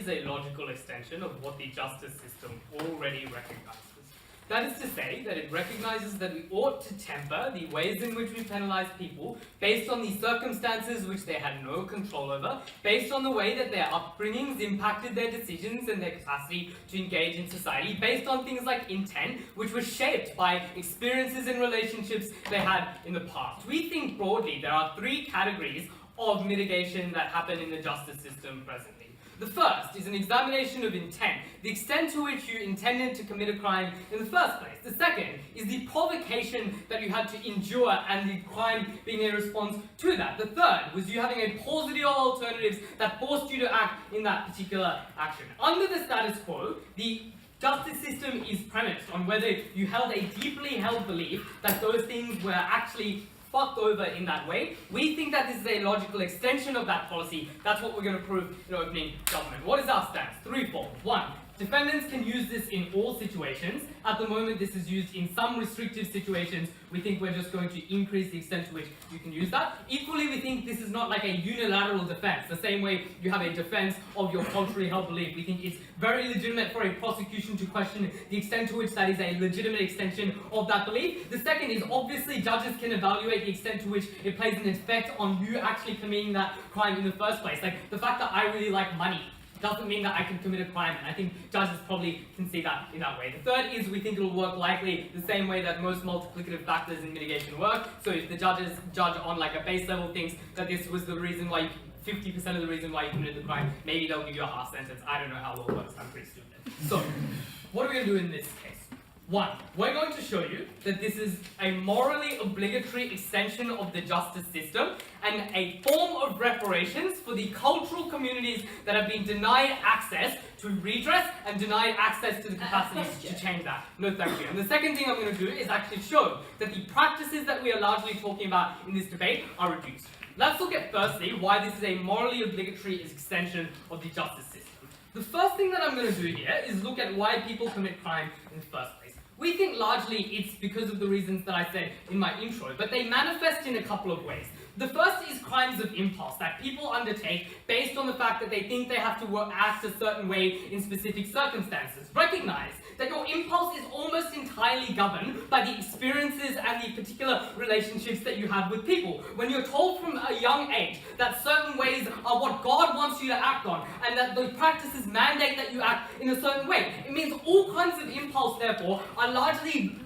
is a logical extension of what the justice system already recognizes. That is to say that it recognizes that we ought to temper the ways in which we penalize people based on the circumstances which they had no control over, based on the way that their upbringings impacted their decisions and their capacity to engage in society, based on things like intent, which was shaped by experiences and relationships they had in the past. We think broadly there are three categories of mitigation that happen in the justice system presently. The first is an examination of intent, the extent to which you intended to commit a crime in the first place. The second is the provocation that you had to endure and the crime being a response to that. The third was you having a paucity of alternatives that forced you to act in that particular action. Under the status quo, the justice system is premised on whether you held a deeply held belief that those things were actually fucked over in that way. We think that this is a logical extension of that policy. That's what we're going to prove in opening government. What is our stance? Threefold. One, defendants can use this in all situations. At the moment, this is used in some restrictive situations. We think we're just going to increase the extent to which you can use that. Equally, we think this is not like a unilateral defense. The same way you have a defense of your culturally held belief. We think it's very legitimate for a prosecution to question the extent to which that is a legitimate extension of that belief. The second is obviously judges can evaluate the extent to which it plays an effect on you actually committing that crime in the first place. Like the fact that I really like money doesn't mean that I can commit a crime, and I think judges probably can see that in that way. The third is we think it'll work likely the same way that most multiplicative factors in mitigation work. So if the judge on like a base level thinks that this was the reason why 50% of the reason why you committed the crime, maybe they'll give you a half sentence. I don't know how law works, I'm pretty stupid. So, what are we going to do in this case? One, we're going to show you that this is a morally obligatory extension of the justice system and a form of reparations for the cultural communities that have been denied access to redress and denied access to the capacity to change that. No, thank you. And the second thing I'm going to do is actually show that the practices that we are largely talking about in this debate are reduced. Let's look at firstly why this is a morally obligatory extension of the justice system. The first thing that I'm going to do here is look at why people commit crime in the first place. We think largely it's because of the reasons that I said in my intro, but they manifest in a couple of ways. The first is crimes of impulse that people undertake based on the fact that they think they have to act a certain way in specific circumstances. Recognize that your impulse is almost entirely governed by the experiences and the particular relationships that you have with people. When you're told from a young age that certain ways are what God wants you to act on, and that the practices mandate that you act in a certain way, it means all kinds of impulse, therefore, are largely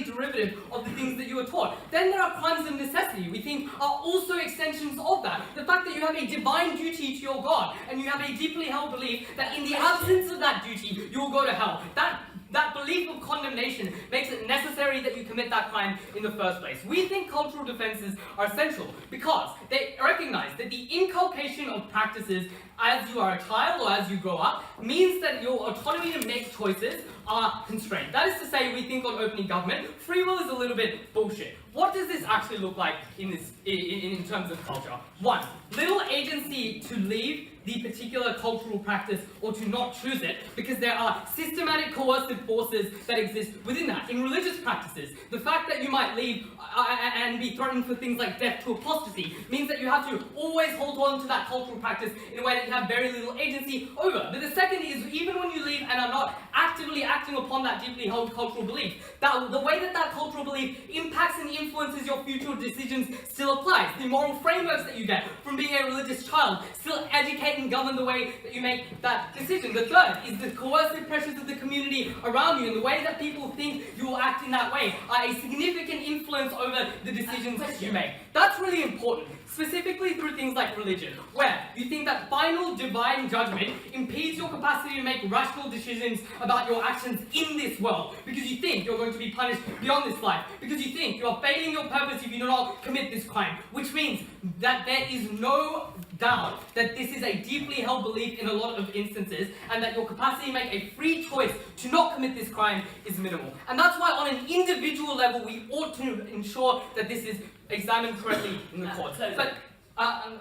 derivative of the things that you were taught. Then there are crimes of necessity, we think, are also extensions of that. The fact that you have a divine duty to your God, and you have a deeply held belief that in the absence of that duty, you will go to hell. That belief of condemnation makes it necessary that you commit that crime in the first place. We think cultural defenses are essential because they recognize that the inculcation of practices as you are a child or as you grow up means that your autonomy to make choices are constrained. That is to say, we think on opening government, free will is a little bit bullshit. What does this actually look like in terms of culture? One, little agency to leave the particular cultural practice or to not choose it because there are systematic coercive forces that exist within that. In religious practices, the fact that you might leave and be threatened for things like death to apostasy means that you have to always hold on to that cultural practice in a way that you have very little agency over. But the second is, even when you leave and are not actively acting upon that deeply held cultural belief, the way that that cultural belief impacts and influences your future decisions still applies. The moral frameworks that you get from being a religious child still educate and govern the way that you make that decision. The third is the coercive pressures of the community around you, and the way that people think you will act in that way are a significant influence over the decisions that you make. That's really important, specifically through things like religion, where you think that final divine judgment impedes your capacity to make rational decisions about your actions in this world, because you think you're going to be punished beyond this life, because you think you are failing your purpose if you do not commit this crime, which means that there is no doubt that this is a deeply held belief in a lot of instances, and that your capacity to make a free choice to not commit this crime is minimal. And that's why on an individual level we ought to ensure that this is examined correctly in the court. But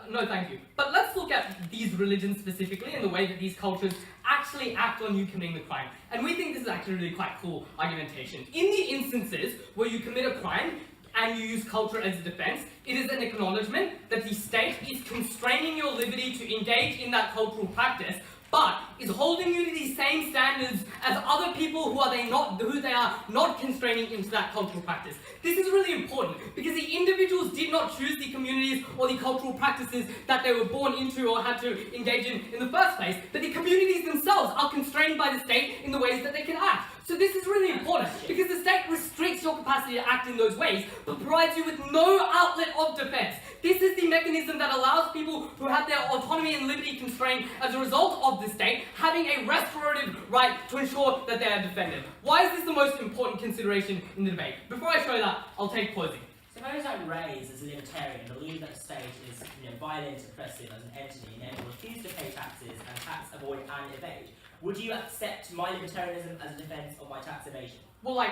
no, thank you. But let's look at these religions specifically and the way that these cultures actually act on you committing the crime. And we think this is actually really quite cool argumentation. In the instances where you commit a crime and you use culture as a defense, it is an acknowledgement that the state is constraining your liberty to engage in that cultural practice, but is holding you to these same standards as other people who they are not constraining into that cultural practice. This is really important because the individuals did not choose the communities or the cultural practices that they were born into or had to engage in the first place, but the communities themselves are constrained by the state in the ways that they can act. So this is really important because the state restricts your capacity to act in those ways, but provides you with no outlet of defense. This is the mechanism that allows people who have their autonomy and liberty constrained as a result of the state having a restorative right to ensure that they are defended. Why is this the most important consideration in the debate? Before I show that, I'll take closing. Suppose I raise as a libertarian believe that the state is violent, oppressive as an entity and therefore refuse to pay taxes and tax avoid and evade. Would you accept my libertarianism as a defence of my tax evasion? Well,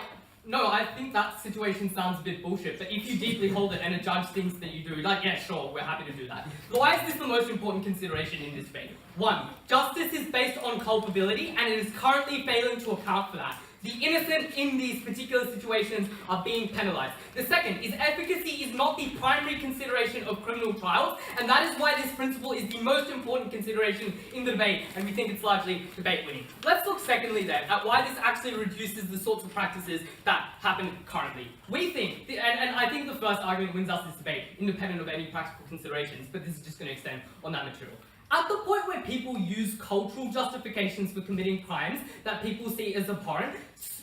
no, I think that situation sounds a bit bullshit, but if you deeply hold it and a judge thinks that you do, yeah, sure, we're happy to do that. Why is this the most important consideration in this debate? 1. Justice is based on culpability, and it is currently failing to account for that. The innocent in these particular situations are being penalised. The second is efficacy is not the primary consideration of criminal trials, and that is why this principle is the most important consideration in the debate, and we think it's largely debate winning. Let's look secondly then at why this actually reduces the sorts of practices that happen currently. We think, and I think the first argument wins us this debate, independent of any practical considerations, but this is just going to extend on that material. At the point where people use cultural justifications for committing crimes that people see as abhorrent,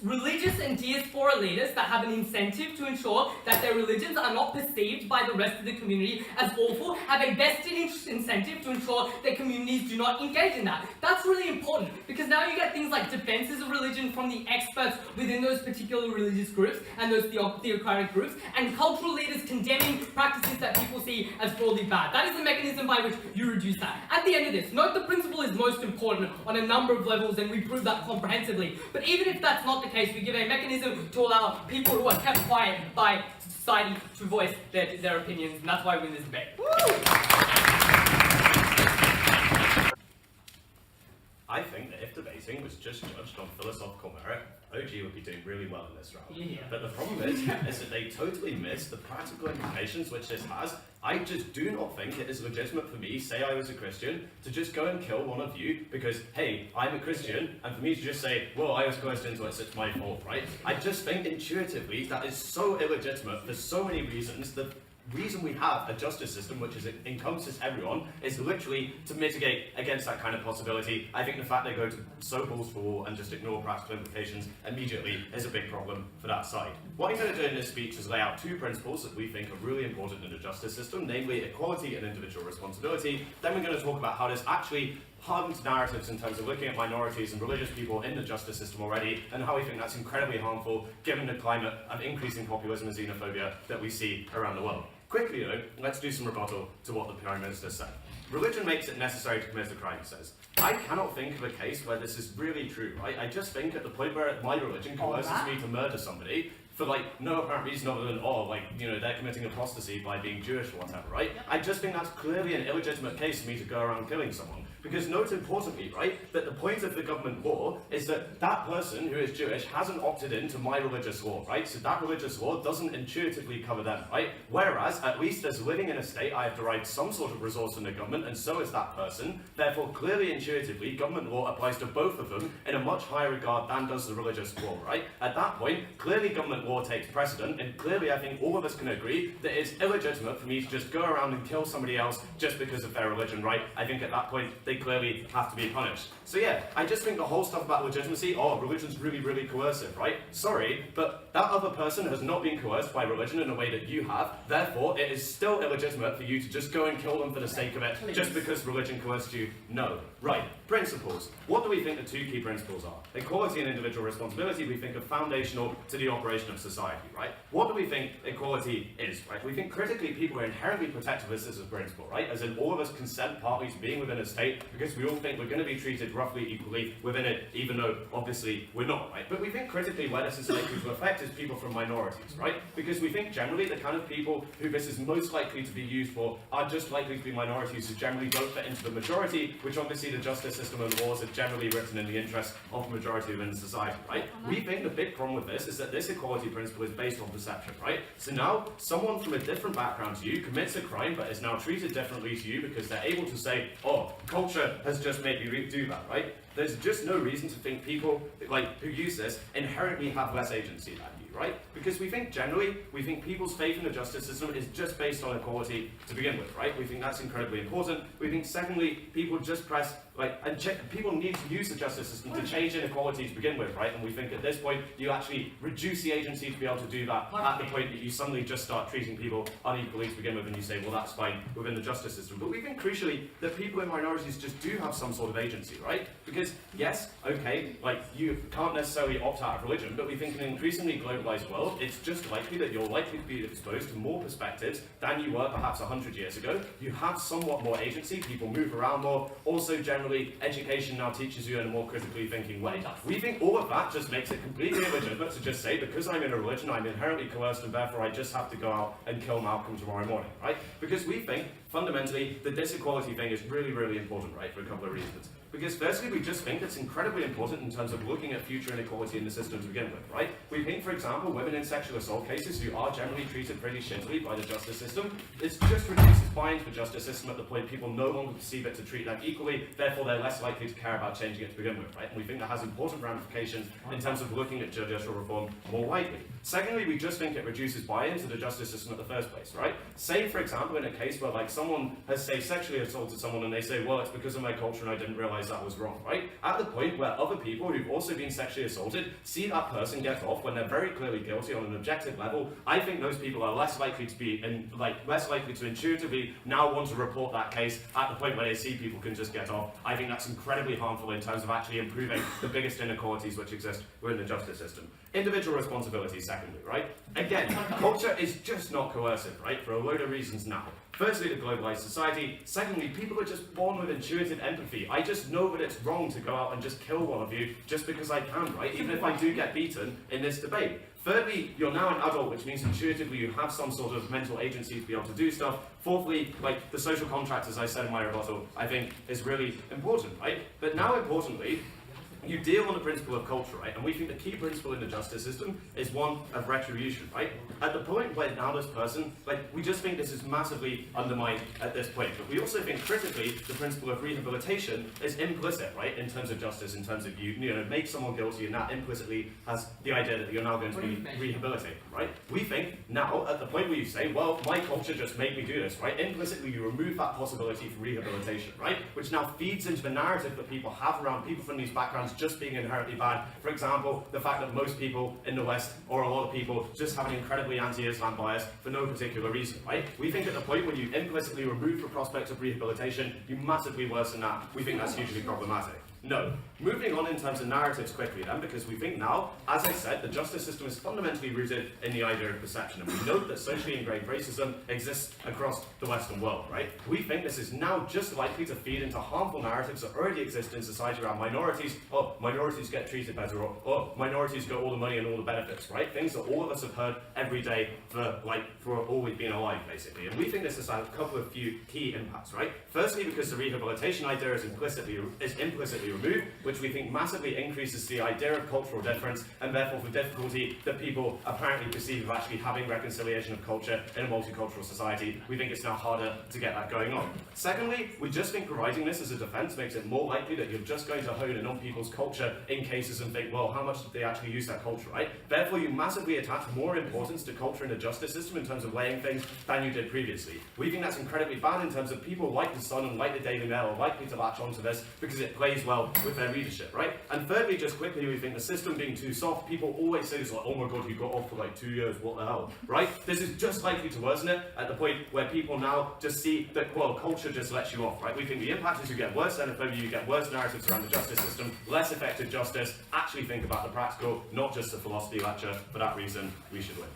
religious and diaspora leaders that have an incentive to ensure that their religions are not perceived by the rest of the community as awful have a vested incentive to ensure that communities do not engage in that. That's really important because now you get things like defences of religion from the experts within those particular religious groups and those theocratic groups, and cultural leaders condemning practices that people see as broadly bad. That is the mechanism by which you reduce that. At the end of this, note the principle is most important on a number of levels, and we prove that comprehensively. But even if that's not the case, we give a mechanism to allow people who are kept quiet by society to voice their opinions, and that's why we win this debate. I think that if debating was just judged on philosophical merit, OG would be doing really well in this round. Yeah. But the problem is that they totally miss the practical implications which this has. I just do not think it is legitimate for me, say I was a Christian, to just go and kill one of you because, hey, I'm a Christian, and for me to just say, well, I was coerced into it, so it's my fault, right? I just think intuitively that is so illegitimate for so many reasons. The reason we have a justice system which encompasses everyone is literally to mitigate against that kind of possibility. I think the fact they go to sow balls for war and just ignore practical implications immediately is a big problem for that side. What I'm going to do in this speech is lay out 2 principles that we think are really important in the justice system, namely equality and individual responsibility. Then we're going to talk about how this actually harms narratives in terms of looking at minorities and religious people in the justice system already, and how we think that's incredibly harmful given the climate of increasing populism and xenophobia that we see around the world. Quickly though, let's do some rebuttal to what the Prime Minister said. Religion makes it necessary to commit a crime, he says. I cannot think of a case where this is really true, right? I just think at the point where my religion coerces me to murder somebody for no apparent reason other than, they're committing apostasy by being Jewish or whatever, right? I just think that's clearly an illegitimate case for me to go around killing someone. Because note importantly, right, that the point of the government law is that that person who is Jewish hasn't opted into my religious law, right? So that religious law doesn't intuitively cover them, right? Whereas, at least as living in a state, I have derived some sort of resource from the government, and so is that person. Therefore, clearly, intuitively, government law applies to both of them in a much higher regard than does the religious law, right? At that point, clearly government law takes precedent, and clearly I think all of us can agree that it's illegitimate for me to just go around and kill somebody else just because of their religion, right? I think at that point, they clearly have to be punished. So yeah, I just think the whole stuff about legitimacy, religion's really, really coercive, right? Sorry, but that other person has not been coerced by religion in a way that you have, therefore it is still illegitimate for you to just go and kill them for the sake of it, just because religion coerced you. No. Right. Principles. What do we think the 2 key principles are? Equality and individual responsibility we think are foundational to the operation of society, right? What do we think equality is, right? We think critically people are inherently protective of this as a principle, right? As in all of us consent partly to being within a state because we all think we're going to be treated roughly equally within it, even though obviously we're not, right? But we think critically where this is likely to affect is people from minorities, right? Because we think generally the kind of people who this is most likely to be used for are just likely to be minorities who generally don't fit into the majority, which obviously the justice system and laws are generally written in the interest of the majority within society, right? We think the big problem with this is that this equality equality principle is based on perception, right? So now, someone from a different background to you commits a crime but is now treated differently to you because they're able to say, oh, culture has just made me do that, right? There's just no reason to think people who use this inherently have less agency than you, right? Because we think people's faith in the justice system is just based on equality to begin with, right? We think that's incredibly important. We think secondly, people just people need to use the justice system to change inequality to begin with, right? And we think at this point, you actually reduce the agency to be able to do that at the point that you suddenly just start treating people unequally to begin with, and you say, well, that's fine within the justice system. But we think crucially that people in minorities just do have some sort of agency, right? Because yes, okay, you can't necessarily opt out of religion, but we think in an increasingly globalized world, it's just likely that you're likely to be exposed to more perspectives than you were perhaps 100 years ago. You have somewhat more agency, people move around more. Also, generally, education now teaches you in a more critically thinking way. We think all of that just makes it completely illegitimate to just say, because I'm in a religion, I'm inherently coerced, and therefore I just have to go out and kill Malcolm tomorrow morning, right? Because we think, fundamentally, the disequality thing is really, really important, right, for a couple of reasons. Because firstly, we just think it's incredibly important in terms of looking at future inequality in the system to begin with, right? We think, for example, women in sexual assault cases who are generally treated pretty shittily by the justice system, it just reduces buy-in to the justice system at the point people no longer perceive it to treat them equally, therefore they're less likely to care about changing it to begin with, right? And we think that has important ramifications in terms of looking at judicial reform more widely. Secondly, we just think it reduces buy-in to the justice system at the first place, right? Say, for example, in a case where someone has, say, sexually assaulted someone and they say, well, it's because of my culture and I didn't realise that was wrong, right? At the point where other people who've also been sexually assaulted see that person get off when they're very clearly guilty on an objective level, I think those people are less likely to be less likely to intuitively now want to report that case at the point where they see people can just get off. I think that's incredibly harmful in terms of actually improving the biggest inequalities which exist within the justice system. Individual responsibility, secondly, right? Again, culture is just not coercive, right? For a load of reasons now. Firstly, the globalized society. Secondly, people are just born with intuitive empathy. I just know that it's wrong to go out and just kill one of you just because I can, right? Even if I do get beaten in this debate. Thirdly, you're now an adult, which means intuitively you have some sort of mental agency to be able to do stuff. Fourthly, the social contract, as I said in my rebuttal, I think is really important, right? But now importantly, you deal on the principle of culture, right? And we think the key principle in the justice system is one of retribution, right? At the point where now this person, we just think this is massively undermined at this point. But we also think critically the principle of rehabilitation is implicit, right? In terms of justice, in terms of you make someone guilty, and that implicitly has the idea that you're now going to be rehabilitated, right? We think now at the point where you say, well, my culture just made me do this, right? Implicitly you remove that possibility for rehabilitation, right? Which now feeds into the narrative that people have around people from these backgrounds just being inherently bad. For example, the fact that most people in the West, or a lot of people, just have an incredibly anti-Islam bias for no particular reason, right? We think at the point when you implicitly remove the prospect of rehabilitation, you massively worsen that. We think that's hugely problematic. No. Moving on in terms of narratives quickly then, because we think now, as I said, the justice system is fundamentally rooted in the idea of perception, and we note that socially ingrained racism exists across the Western world, right? We think this is now just likely to feed into harmful narratives that already exist in society around minorities. Oh, minorities get treated better, or oh, minorities get all the money and all the benefits, right? Things that all of us have heard every day for all we've been alive, basically. And we think this has had a couple of few key impacts, right? Firstly, because the rehabilitation idea is implicitly removed, which we think massively increases the idea of cultural difference, and therefore the difficulty that people apparently perceive of actually having reconciliation of culture in a multicultural society. We think it's now harder to get that going on. Secondly, we just think providing this as a defence makes it more likely that you're just going to hone in on people's culture in cases and think, well, how much did they actually use that culture, right? Therefore, you massively attach more importance to culture in the justice system in terms of weighing things than you did previously. We think that's incredibly bad in terms of people like The Sun and like the Daily Mail are likely to latch onto this because it plays well with their readership, right? And thirdly, just quickly, we think the system being too soft, people always say this like, oh my god, you got off for 2 years, what the hell, right? This is just likely to worsen it at the point where people now just see that, well, culture just lets you off, right? We think the impact is you get worse xenophobia, you get worse narratives around the justice system, less effective justice. Actually think about the practical, not just the philosophy lecture. For that reason, we should win.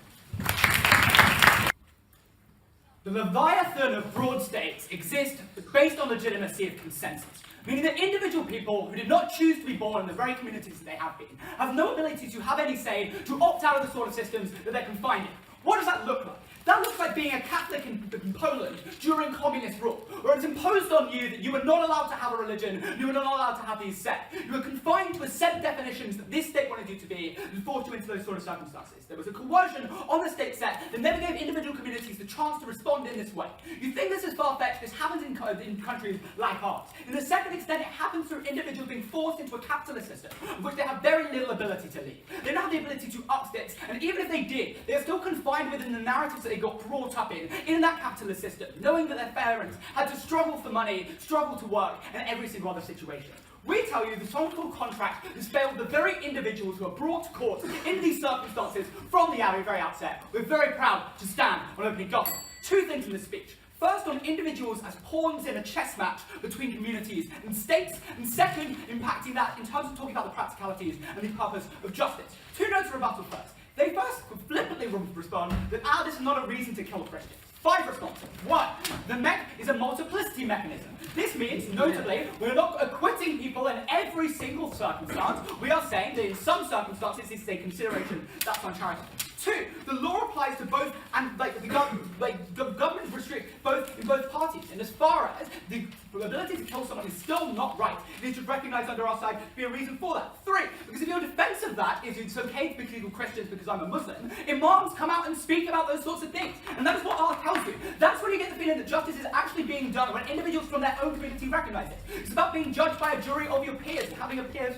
The Leviathan of broad states exists based on legitimacy of consensus, meaning that individual people who did not choose to be born in the very communities that they have been have no ability to have any say to opt out of the sort of systems that they're confined in. What does that look like? That looks like being a Catholic in Poland during communist rule, where it's imposed on you that you were not allowed to have a religion, you were not allowed to have these sects. You were confined to a set of definitions that this state wanted you to be, and forced you into those sort of circumstances. There was a coercion on the state set that never gave individual communities the chance to respond in this way. You think this is far-fetched? This happens in countries like ours. In the second extent, it happens through individuals being forced into a capitalist system, in which they have very little ability to lead. They don't have the ability to up sticks, and even if they did, they are still confined within the narratives that they got brought up in that capitalist system, knowing that their parents had to struggle for money, struggle to work, and every single other situation. We tell you the so-called contract has failed the very individuals who are brought to court in these circumstances from the very outset. We're very proud to stand on opening document. Two things in this speech. First, on individuals as pawns in a chess match between communities and states, and second, impacting that in terms of talking about the practicalities and the purpose of justice. Two notes of rebuttal first. They first flippantly respond that, this is not a reason to kill Christians. 5 responses. 1. The mech is a multiplicity mechanism. This means, notably, we're not acquitting people in every single circumstance. We are saying that in some circumstances this is a consideration that's uncharitable. 2. The law applies to both, and the government restricts both in both parties. And as far as the ability to kill someone is still not right, it should recognise under our side to be a reason for that. 3. Because if your defence of that is it's okay to kill Christians because I'm a Muslim, imams come out and speak about those sorts of things. And that is what Arth tells you. That's when you get the feeling that justice is actually being done when individuals from their own community recognise it. It's about being judged by a jury of your peers and having a peers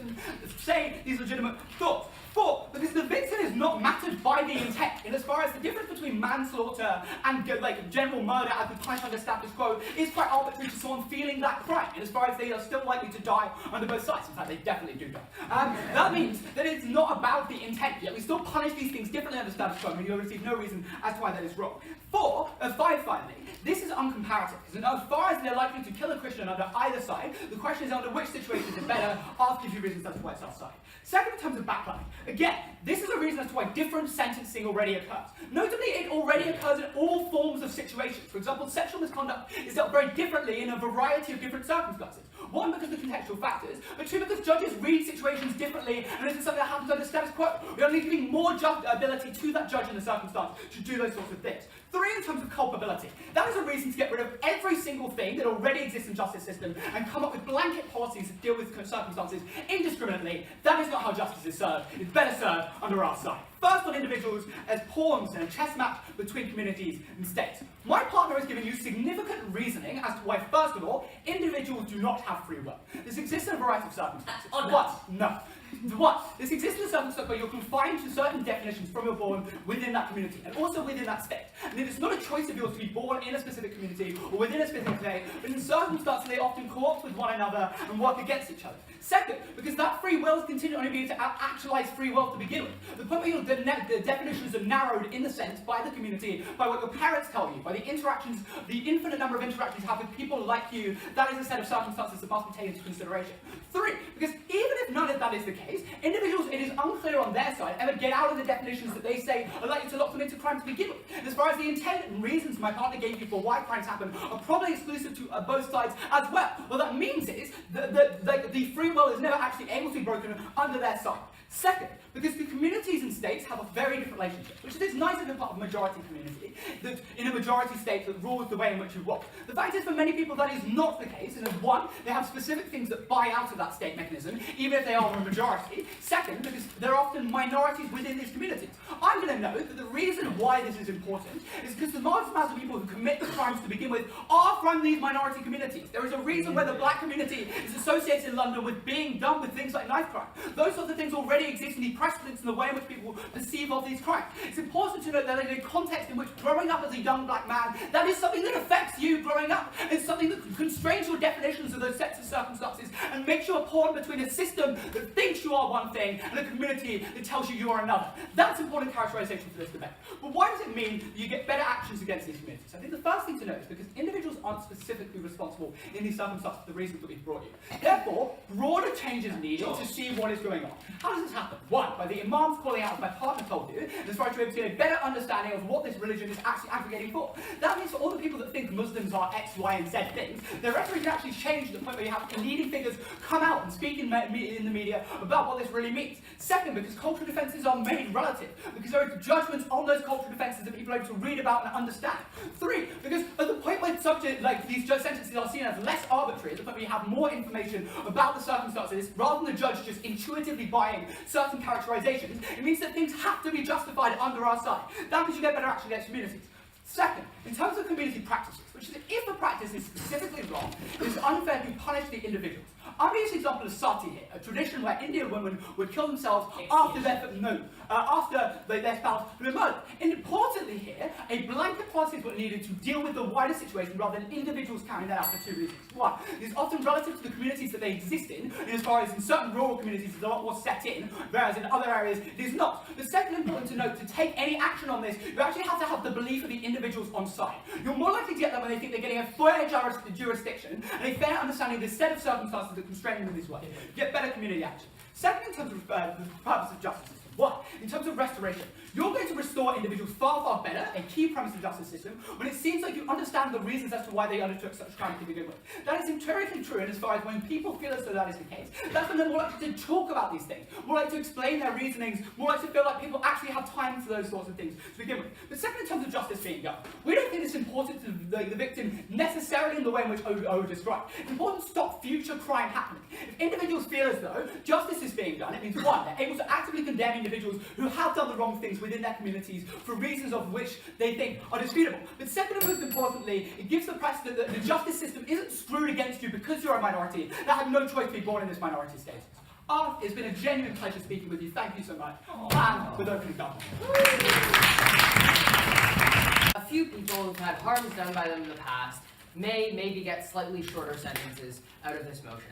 say these legitimate thoughts. 4. Because the victim is not mattered by the intent, in as far as the difference between manslaughter and general murder as we punished under status quo is quite arbitrary to someone feeling that crime, in as far as they are still likely to die under both sides. In fact, they definitely do die. That means that it's not about the intent, yet we still punish these things differently under status quo, and you'll receive no reason as to why that is wrong. 5 finally, this is uncomparative, because as far as they're likely to kill a Christian under either side, the question is under which situation is it better. Arth gives you reasons as to why it's our side. Second, in terms of backlining, again, this is a reason as to why different sentencing already occurs. Notably, it already occurs in all forms of situations. For example, sexual misconduct is dealt very differently in a variety of different circumstances. 1, because of the contextual factors, but 2, because judges read situations differently, and this is something that happens under status quo. We are only giving more ability to that judge in the circumstance to do those sorts of things. 3, in terms of culpability. That is a reason to get rid of every single thing that already exists in the justice system and come up with blanket policies that deal with circumstances indiscriminately. That is not how justice is served. It's better served under our side. First, on individuals as pawns in a chess match between communities and states. My partner has given you significant reasoning as to why, first of all, individuals do not have free will. This exists in a variety of circumstances. What? No. What? This exists in a circumstance where you're confined to certain definitions from your born within that community, and also within that state. And it is not a choice of yours to be born in a specific community or within a specific state, but in circumstances they often co-opt with one another and work against each other. Second, because that free will is continued only being to actualise free will to begin with. The point where the definitions are narrowed in the sense by the community, by what your parents tell you, by the interactions, the infinite number of interactions you have with people like you, that is a set of circumstances that must be taken into consideration. 3, because even if none of that is the case, individuals, it is unclear on their side, ever get out of the definitions that they say are likely to lock them into crime to begin with. And as far as the intent and reasons my partner gave you for why crimes happen are probably exclusive to both sides as well. What that means is that the free will is never actually able to be broken under their side. Second, because the communities and states have a very different relationship, which is nice to be part of a majority community, that in a majority state that rules the way in which you walk. The fact is, for many people, that is not the case, and as 1, they have specific things that buy out of that state mechanism, even if they are a majority. Second, because there are often minorities within these communities. I'm going to note that the reason why this is important is because the vast amounts of people who commit the crimes to begin with are from these minority communities. There is a reason why the black community is associated in London with being done with things like knife crime. Those sorts of things already exist in the precedents and the way in which people perceive of these crimes. It's important to note that in a context in which growing up as a young black man, that is something that affects you growing up. It's something that constrains your definitions of those sets of circumstances and makes you a pawn between a system that thinks you are one thing and a community that tells you are another. That's important characterization for this debate. But why does it mean that you get better actions against these communities? I think the first thing to note is because individuals aren't specifically responsible in these circumstances for the reasons that we've brought you. Therefore, broader change is needed to see what is going on. How does this happen? 1, by the imams calling out, as my partner told you, as far as you're able to get a better understanding of what this religion is actually advocating for. That means for all the people that think Muslims are X, Y, and Z things, their rhetoric can actually change to the point where you have leading figures figures come out and speak in the media about what this really means. Second, because cultural defences are made relative, because there are judgments on those cultural defences that people are able to read about and understand. Three, because at the point where these judge sentences are seen as less arbitrary, at the point where you have more information about the circumstances, rather than the judge just intuitively buying certain characterizations, it means that things have to be justified under our side. That means you get better action against communities. Second, in terms of community practices, which is that if the practice is specifically wrong, it is unfair to punish the individuals. I'm going to use the example of sati here, a tradition where Indian women would kill themselves after their spouse had been murdered. And importantly here, a blanket policy is what needed to deal with the wider situation rather than individuals carrying that out for two reasons. One, it is often relative to the communities that they exist in as far as in certain rural communities it's a lot more set in, whereas in other areas it is not. The second important to note, to take any action on this, you actually have to have the belief of the individuals on side. You're more likely to get them when they think they're getting a fair jurisdiction and a fair understanding of the set of circumstances that constrain them in this way. You get better community action. Second, in terms of the purpose of justice system. One, in terms of restoration, you're going to restore individuals far, far better, a key premise of the justice system, when it seems like you understand the reasons as to why they undertook such crime to begin with. That is empirically true, and as far as when people feel as though that is the case, that's when they're more likely to talk about these things, more likely to explain their reasonings, more likely to feel like people actually have time for those sorts of things to begin with. But second, in terms of justice being done, we don't think it's important to the victim necessarily in the way in which O described. It's important to stop future crime happening. If individuals feel as though justice is being done, it means one, they're able to actively condemn individuals who have done the wrong things within their communities for reasons of which they think are disputable. But second and most importantly, it gives the precedent that the justice system isn't screwed against you because you're a minority that had no choice to be born in this minority status. Arth, it's been a genuine pleasure speaking with you. Thank you so much. And with opening government. A few people who've had harms done by them in the past may maybe get slightly shorter sentences out of this motion.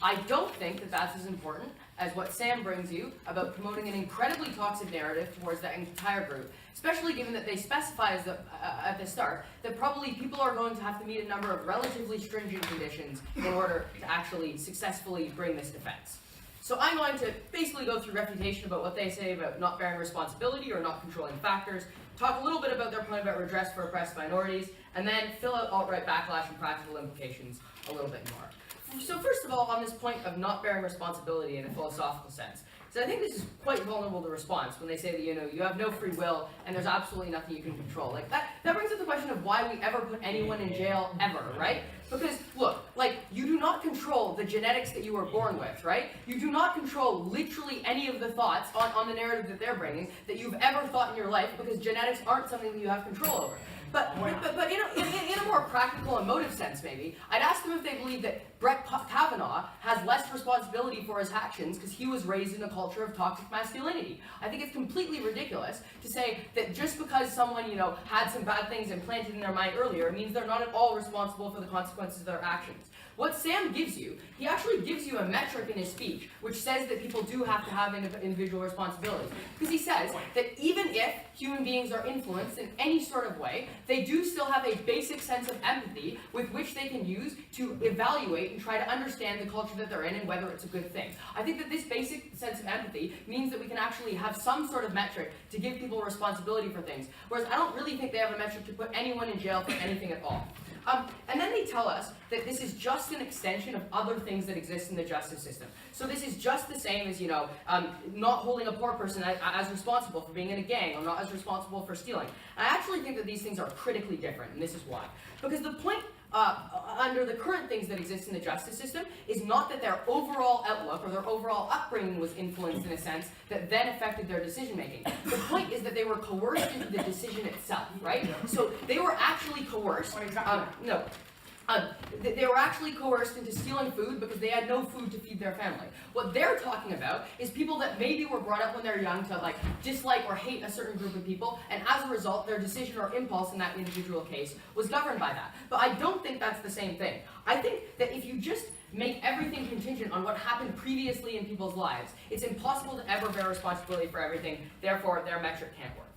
I don't think that that's as important as what Sam brings you about promoting an incredibly toxic narrative towards that entire group, especially given that they specify at the start that probably people are going to have to meet a number of relatively stringent conditions in order to actually successfully bring this defense. So I'm going to basically go through refutation about what they say about not bearing responsibility or not controlling factors, talk a little bit about their point about redress for oppressed minorities, and then fill out alt-right backlash and practical implications a little bit more. So first of all, on this point of not bearing responsibility in a philosophical sense, so I think this is quite vulnerable to response when they say that, you have no free will and there's absolutely nothing you can control. Like that brings up the question of why we ever put anyone in jail ever, right? Because look, you do not control the genetics that you were born with, right? You do not control literally any of the thoughts on the narrative that they're bringing that you've ever thought in your life, because genetics aren't something that you have control over. But in a more practical, emotive sense, maybe, I'd ask them if they believe that Brett Kavanaugh has less responsibility for his actions because he was raised in a culture of toxic masculinity. I think it's completely ridiculous to say that just because someone, had some bad things implanted in their mind earlier means they're not at all responsible for the consequences of their actions. What Sam gives you, he actually gives you a metric in his speech which says that people do have to have individual responsibility. Because he says that even if human beings are influenced in any sort of way, they do still have a basic sense of empathy with which they can use to evaluate and try to understand the culture that they're in and whether it's a good thing. I think that this basic sense of empathy means that we can actually have some sort of metric to give people responsibility for things, whereas I don't really think they have a metric to put anyone in jail for anything at all. And then they tell us that this is just an extension of other things that exist in the justice system. So this is just the same as, not holding a poor person as responsible for being in a gang or not as responsible for stealing. And I actually think that these things are critically different, and this is why. Because the point under the current things that exist in the justice system is not that their overall outlook or their overall upbringing was influenced in a sense that then affected their decision making. The point is that they were coerced into the decision itself, right? So they were actually coerced. They were actually coerced into stealing food because they had no food to feed their family. What they're talking about is people that maybe were brought up when they're young to dislike or hate a certain group of people, and as a result, their decision or impulse in that individual case was governed by that. But I don't think that's the same thing. I think that if you just make everything contingent on what happened previously in people's lives, it's impossible to ever bear responsibility for everything, therefore their metric can't work.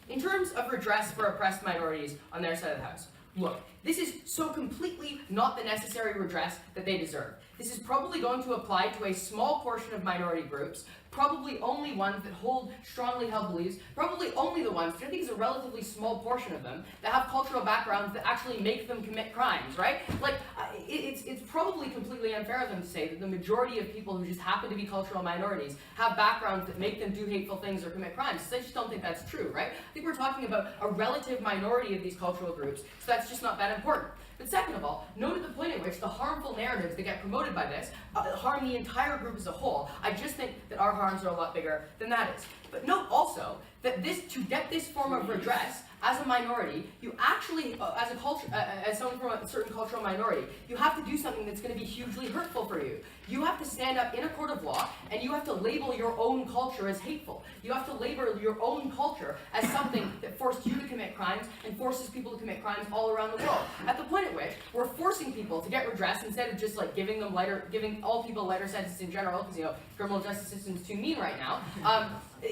In terms of redress for oppressed minorities on their side of the house, look, this is so completely not the necessary redress that they deserve. This is probably going to apply to a small portion of minority groups, probably only ones that hold strongly held beliefs, probably only the ones, which I think is a relatively small portion of them, that have cultural backgrounds that actually make them commit crimes, right? It's it's probably completely unfair of them to say that the majority of people who just happen to be cultural minorities have backgrounds that make them do hateful things or commit crimes. So I just don't think that's true, right? I think we're talking about a relative minority of these cultural groups, so that's just not that important. But second of all, note at the point at which the harmful narratives that get promoted by this harm the entire group as a whole. I just think that our harms are a lot bigger than that is. But note also that to get this form of redress, as a minority, you actually, as a culture, as someone from a certain cultural minority, you have to do something that's going to be hugely hurtful for you. You have to stand up in a court of law, and you have to label your own culture as hateful. You have to label your own culture as something that forced you to commit crimes and forces people to commit crimes all around the world. At the point at which we're forcing people to get redress instead of just like giving all people lighter sentences in general, because criminal justice system is too mean right now.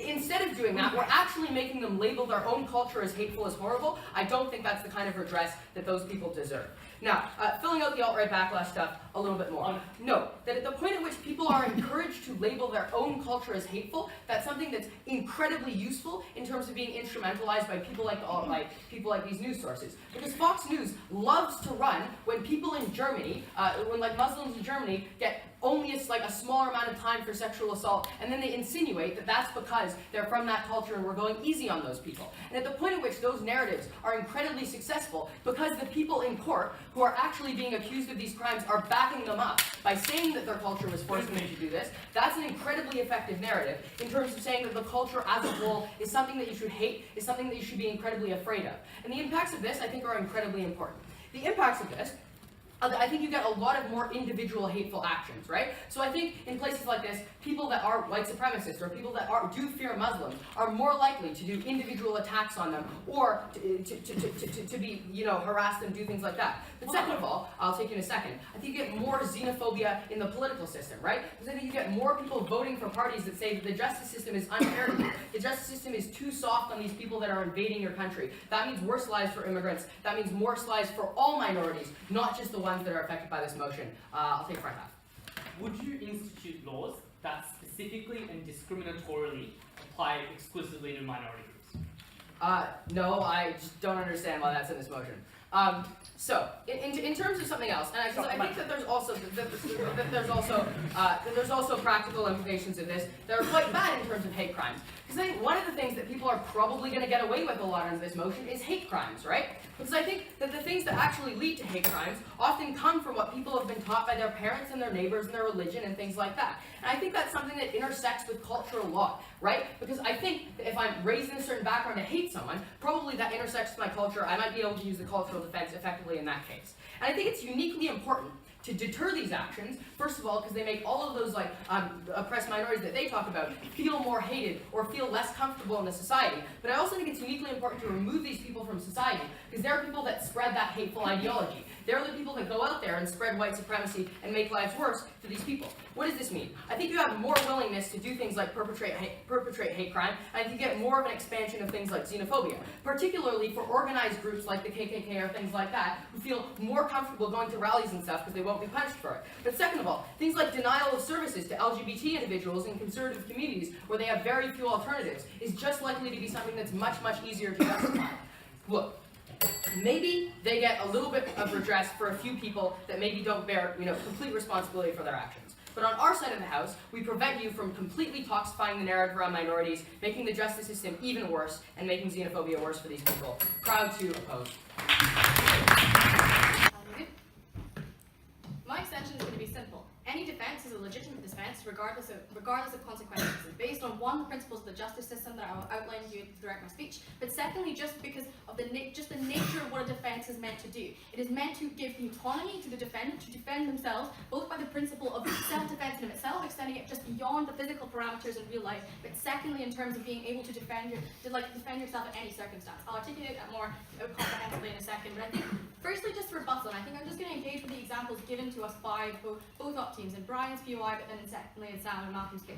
Instead of doing that, we're actually making them label their own culture as hateful, as horrible. I don't think that's the kind of redress that those people deserve. Now, filling out the alt-right backlash stuff a little bit more. Note that at the point at which people are encouraged to label their own culture as hateful, that's something that's incredibly useful in terms of being instrumentalized by people like the alt-right, people like these news sources. Because Fox News loves to run when people in Germany, when Muslims in Germany get only a smaller amount of time for sexual assault, and then they insinuate that that's because they're from that culture and we're going easy on those people. And at the point at which those narratives are incredibly successful, because the people in court who are actually being accused of these crimes are backing them up by saying that their culture was forcing them to do this, that's an incredibly effective narrative in terms of saying that the culture as a whole is something that you should hate, is something that you should be incredibly afraid of. And the impacts of this, I think, are incredibly important. The impacts of this, I think you get a lot of more individual hateful actions, right? So I think in places like this, people that are white supremacists or people that do fear Muslims are more likely to do individual attacks on them or to be, harass them, do things like that. But second of all, I'll take you in a second, I think you get more xenophobia in the political system, right? Because I think you get more people voting for parties that say that the justice system is unfair to you. The justice system is too soft on these people that are invading your country. That means worse lives for immigrants. That means worse lives for all minorities, not just the ones that are affected by this motion. I'll take front half. Would you institute laws that specifically and discriminatorily apply exclusively to minority groups? No, I just don't understand why that's in this motion. So, in terms of something else, and I think that there's also practical implications of this that are quite bad in terms of hate crimes. Because I think one of the things that people are probably going to get away with a lot under this motion is hate crimes, right? Because I think that the things that actually lead to hate crimes often come from what people have been taught by their parents and their neighbors and their religion and things like that. And I think that's something that intersects with cultural law, right? Because I think that if I'm raised in a certain background to hate someone, probably that intersects with my culture. I might be able to use the cultural defense effectively in that case. And I think it's uniquely important to deter these actions, first of all, because they make all of those oppressed minorities that they talk about feel more hated or feel less comfortable in the society. But I also think it's uniquely important to remove these people from society, because they're people that spread that hateful ideology. They're the people that go out there and spread white supremacy and make lives worse for these people. What does this mean? I think you have more willingness to do things like perpetrate hate crime, and I think you get more of an expansion of things like xenophobia, particularly for organized groups like the KKK or things like that, who feel more comfortable going to rallies and stuff because they won't be punished for it. But second of all, things like denial of services to LGBT individuals in conservative communities where they have very few alternatives is just likely to be something that's much, much easier to justify. Look, maybe they get a little bit of redress for a few people that maybe don't bear, complete responsibility for their actions. But on our side of the house, we prevent you from completely toxifying the narrative around minorities, making the justice system even worse, and making xenophobia worse for these people. Proud to oppose. My extension is going to be simple. Any defense is a legitimate defense, regardless of consequences. It's based on one, the principles of the justice system that I'll outline to you throughout my speech, but secondly, just because of the nature of what a defense is meant to do. It is meant to give autonomy to the defendant to defend themselves, both by the principle of self-defense in itself, extending it just beyond the physical parameters in real life, but secondly, in terms of being able to defend yourself in any circumstance. I'll articulate that more comprehensively in a second, but I think, firstly, just rebuttal, and I think I'm just going to engage with the examples given to us by both op teams, in Brian's POI, but then secondly in Sam and Malcolm's case.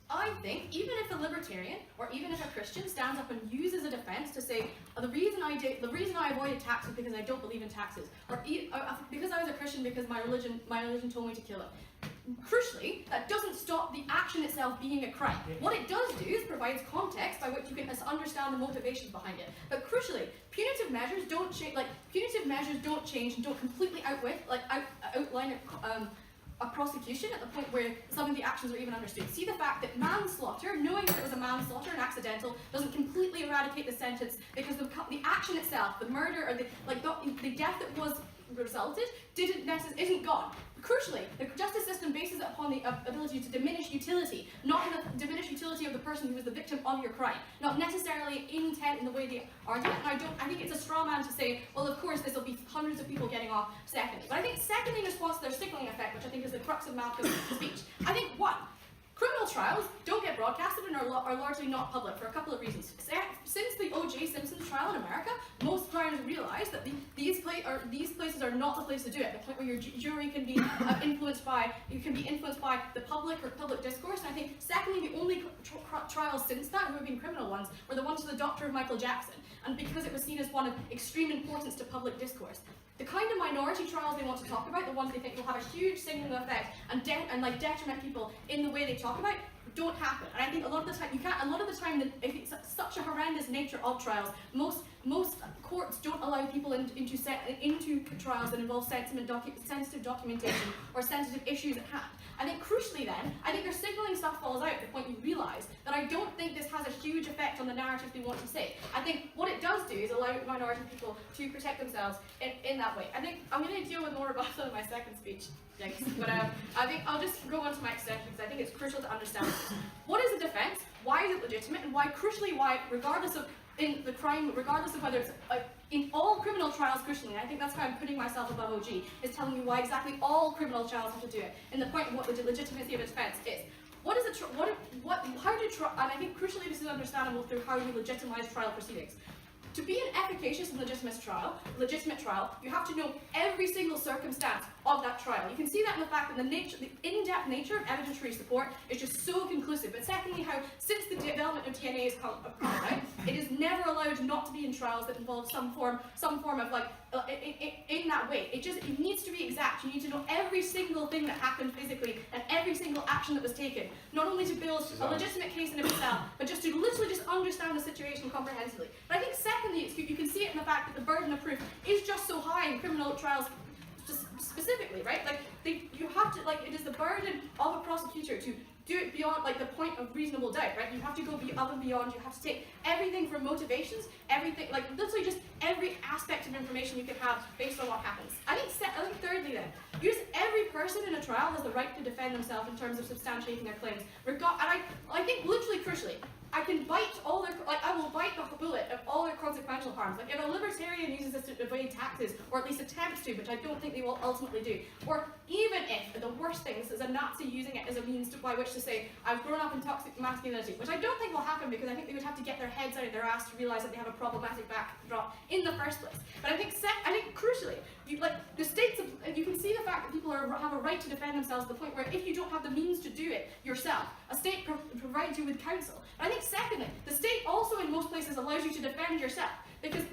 I think even if a libertarian or even if a Christian stands up and uses a defense to say, the reason I avoided tax was because I don't believe in taxes, or because I was a Christian because my religion told me to kill it. crucially, that doesn't stop the action itself being a crime. What it does do is provides context by which you can understand the motivations behind it. But crucially, punitive measures don't change. And don't completely outline a prosecution at the point where some of the actions are even understood. See the fact that manslaughter, knowing that it was a manslaughter and accidental, doesn't completely eradicate the sentence because the action itself, the murder or the death that was resulted, isn't gone. Crucially, the justice system bases it upon the ability to diminish utility, not in the diminished utility of the person who was the victim of your crime, not necessarily intent in the way they argue it. And I think it's a straw man to say, well, of course, this will be hundreds of people getting off secondly. But I think secondly, in response to their signaling effect, which I think is the crux of Malcolm's speech, I think one, criminal trials don't get broadcasted and are largely not public for a couple of reasons. Since the O.J. Simpson trial in America, most criminals realize that these places are not the place to do it. The point where your jury can be influenced by the public or public discourse. And I think, secondly, the only trials since that who have been criminal ones were the ones to the doctor of Michael Jackson, and because it was seen as one of extreme importance to public discourse. The kind of minority trials they want to talk about, the ones they think will have a huge signaling effect and detriment people in the way they talk about, don't happen. And I think a lot of the time, if it's such a horrendous nature of trials, most courts don't allow people into trials that involve sensitive documentation or sensitive issues at hand. I think crucially then, I think their signaling stuff falls out at the point you realise that I don't think this has a huge effect on the narrative they want to say. I think what it does do is allow minority people to protect themselves in that way. I think I'm going to deal with more about that in my second speech. Thanks. But I think I'll just go on to my extension because I think it's crucial to understand what is a defence, why is it legitimate, and why, crucially, why, regardless of whether it's in all criminal trials, crucially, and I think that's why I'm putting myself above OG, is telling you why exactly all criminal trials have to do it, and the point of what the legitimacy of a defence is. What is and I think crucially this is understandable through how we legitimise trial proceedings. To be an efficacious and legitimate trial, you have to know every single circumstance of that trial. You can see that in the fact that the in-depth nature of evidentiary support is just so conclusive. But secondly, how since the development of DNA has come about, it is never allowed not to be in trials that involve some form of in that way. It needs to be exact. You need to know every single thing that happened physically and every single action that was taken, not only to build a legitimate case in itself, but just to literally just understand the situation comprehensively. But I think secondly, you can see it in the fact that the burden of proof is just so high in criminal trials, just specifically, right? You have to, it is the burden of a prosecutor to do it beyond, the point of reasonable doubt, right? You have to go above and beyond. You have to take everything from motivations, everything, literally just every aspect of information you can have based on what happens. I think thirdly then, every person in a trial has the right to defend themselves in terms of substantiating their claims. I think literally crucially, I will bite the bullet of all their consequential harms. If a libertarian uses this to evade taxes, or at least attempts to, which I don't think they will ultimately do, or even if the worst things is a Nazi using it as a means by which to say, I've grown up in toxic masculinity, which I don't think will happen because I think they would have to get their heads out of their ass to realise that they have a problematic backdrop in the first place. But I think crucially, the states, you can see the fact that people have a right to defend themselves to the point where if you don't have the means to do it yourself, a state provides you with counsel. And I think secondly, the state also in most places allows you to defend yourself because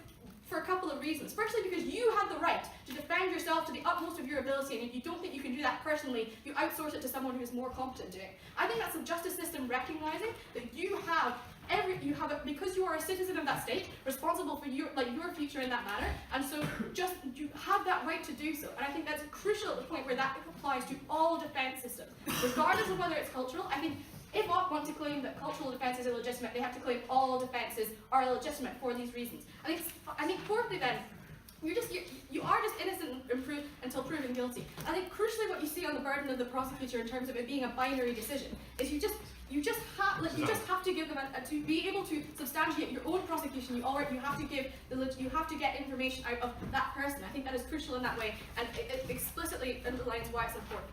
for a couple of reasons. Firstly, because you have the right to defend yourself to the utmost of your ability, and if you don't think you can do that personally, you outsource it to someone who is more competent doing it. I think that's the justice system recognizing that because you are a citizen of that state, responsible for your future in that manner, and so you have that right to do so. And I think that's crucial at the point where that applies to all defense systems, regardless of whether it's cultural. I think if OC want to claim that cultural defence is illegitimate, they have to claim all defences are illegitimate for these reasons. I think fourthly then, you are just innocent until proven guilty. I think crucially what you see on the burden of the prosecutor in terms of it being a binary decision is you just have to give them to be able to substantiate your own prosecution. You have to get information out of that person. I think that is crucial in that way, and it explicitly underlines why it's important.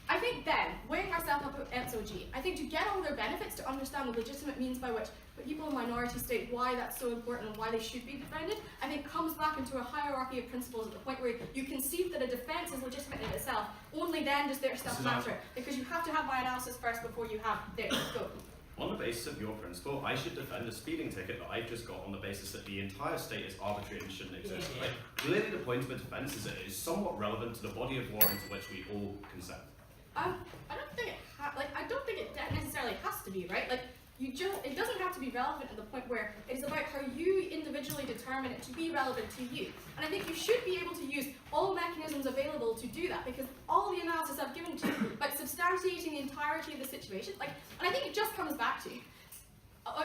I think then, weighing myself up at SOG, I think to get all their benefits, to understand the legitimate means by which people in minority state why that's so important and why they should be defended, I think comes back into a hierarchy of principles at the point where you conceive that a defence is legitimate in itself, only then does their stuff matter, because you have to have my analysis first before you have their go. On the basis of your principle, I should defend a speeding ticket that I've just got on the basis that the entire state is arbitrary and shouldn't exist. Clearly the point of a defence is that it is somewhat relevant to the body of law into which we all consent. I don't think I don't think it necessarily has to be, right? Like, it doesn't have to be relevant at the point where it is about how you individually determine it to be relevant to you. And I think you should be able to use all mechanisms available to do that, because all the analysis I've given to you, like substantiating the entirety of the situation, and I think it just comes back to,